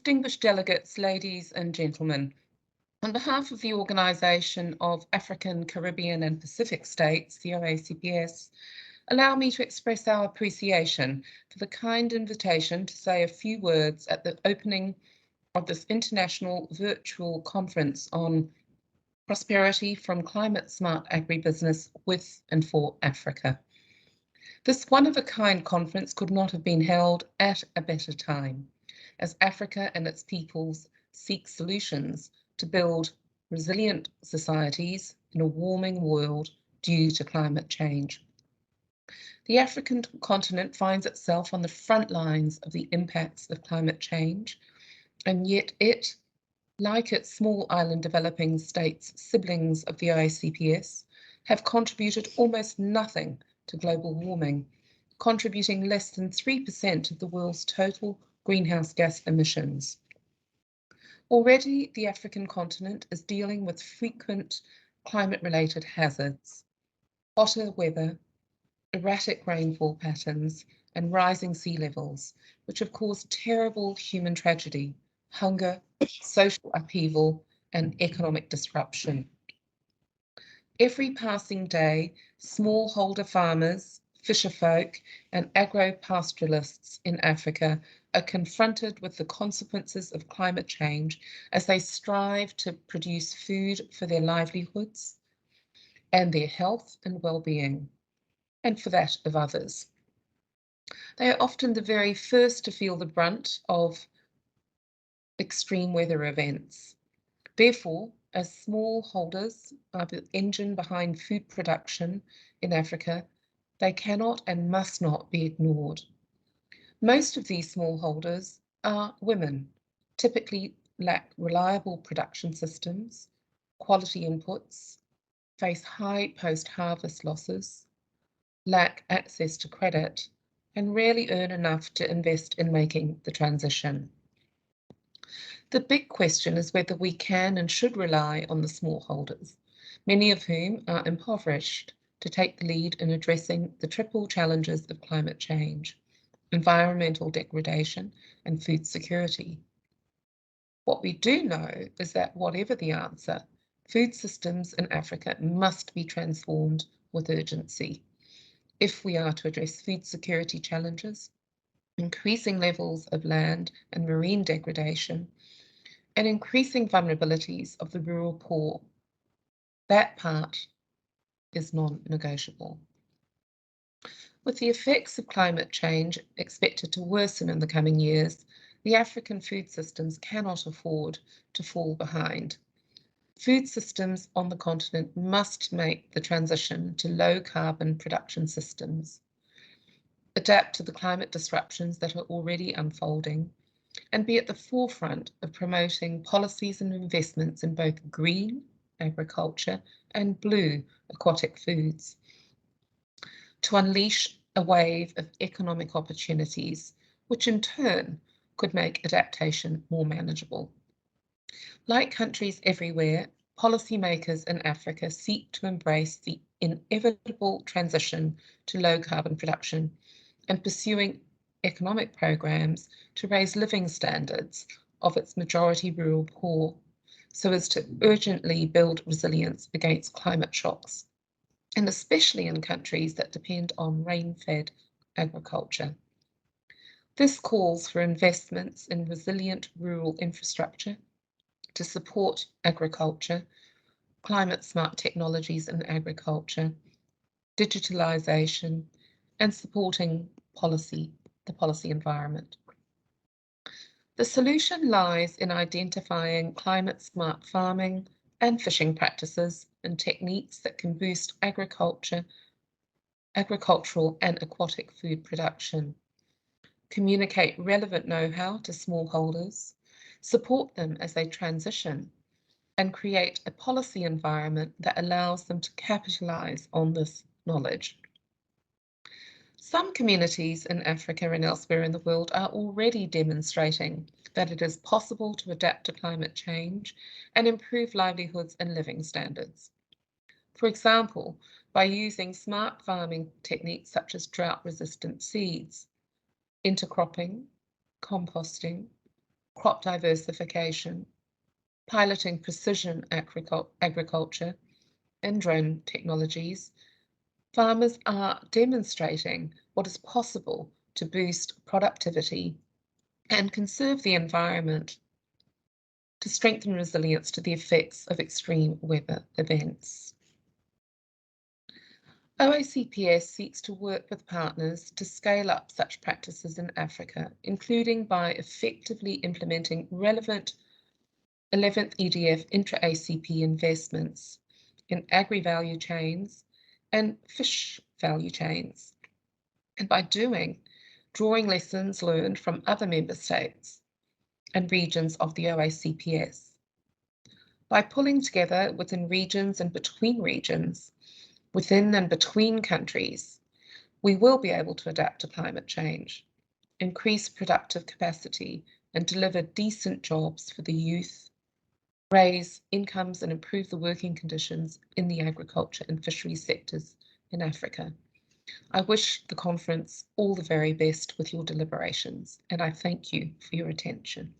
Distinguished delegates, ladies and gentlemen, on behalf of the Organisation of African, Caribbean and Pacific States, the OACPS, allow me to express our appreciation for the kind invitation to say a few words at the opening of this international virtual conference on prosperity from climate-smart agribusiness with and for Africa. This one-of-a-kind conference could not have been held at a better time, as Africa and its peoples seek solutions to build resilient societies in a warming world due to climate change. The African continent finds itself on the front lines of the impacts of climate change, and yet it, like its small island developing states siblings of the OACPS, have contributed almost nothing to global warming, contributing less than 3% of the world's total greenhouse gas emissions. Already, the African continent is dealing with frequent climate-related hazards, hotter weather, erratic rainfall patterns, and rising sea levels, which have caused terrible human tragedy, hunger, social upheaval, and economic disruption. Every passing day, smallholder farmers, fisherfolk, and agro-pastoralists in Africa are confronted with the consequences of climate change as they strive to produce food for their livelihoods and their health and well-being, and for that of others. They are often the very first to feel the brunt of extreme weather events. Therefore, as smallholders are the engine behind food production in Africa, they cannot and must not be ignored. Most of these smallholders are women, typically lack reliable production systems, quality inputs, face high post-harvest losses, lack access to credit, and rarely earn enough to invest in making the transition. The big question is whether we can and should rely on the smallholders, many of whom are impoverished, to take the lead in addressing the triple challenges of climate change, environmental degradation, and food security. What we do know is that whatever the answer, food systems in Africa must be transformed with urgency if we are to address food security challenges, increasing levels of land and marine degradation, and increasing vulnerabilities of the rural poor. That part is non-negotiable. With the effects of climate change expected to worsen in the coming years, the African food systems cannot afford to fall behind. Food systems on the continent must make the transition to low-carbon production systems, adapt to the climate disruptions that are already unfolding, and be at the forefront of promoting policies and investments in both green agriculture and blue aquatic foods, to unleash a wave of economic opportunities, which in turn could make adaptation more manageable. Like countries everywhere, policymakers in Africa seek to embrace the inevitable transition to low-carbon production and pursuing economic programs to raise living standards of its majority rural poor, so as to urgently build resilience against climate shocks, and especially in countries that depend on rain-fed agriculture. This calls for investments in resilient rural infrastructure to support agriculture, climate-smart technologies in agriculture, digitalization, and supporting the policy environment. The solution lies in identifying climate-smart farming and fishing practices and techniques that can boost agricultural and aquatic food production, communicate relevant know-how to smallholders, support them as they transition, and create a policy environment that allows them to capitalize on this knowledge. Some communities in Africa and elsewhere in the world are already demonstrating that it is possible to adapt to climate change and improve livelihoods and living standards. For example, by using smart farming techniques such as drought-resistant seeds, intercropping, composting, crop diversification, piloting precision agriculture, and drone technologies, farmers are demonstrating what is possible to boost productivity and conserve the environment, to strengthen resilience to the effects of extreme weather events. OACPS seeks to work with partners to scale up such practices in Africa, including by effectively implementing relevant 11th EDF intra-ACP investments in agri-value chains and fish value chains, and by drawing lessons learned from other member states and regions of the OACPS. By pulling together within regions and between regions, within and between countries, we will be able to adapt to climate change, increase productive capacity, and deliver decent jobs for the youth, raise incomes and improve the working conditions in the agriculture and fisheries sectors in Africa. I wish the conference all the very best with your deliberations, and I thank you for your attention.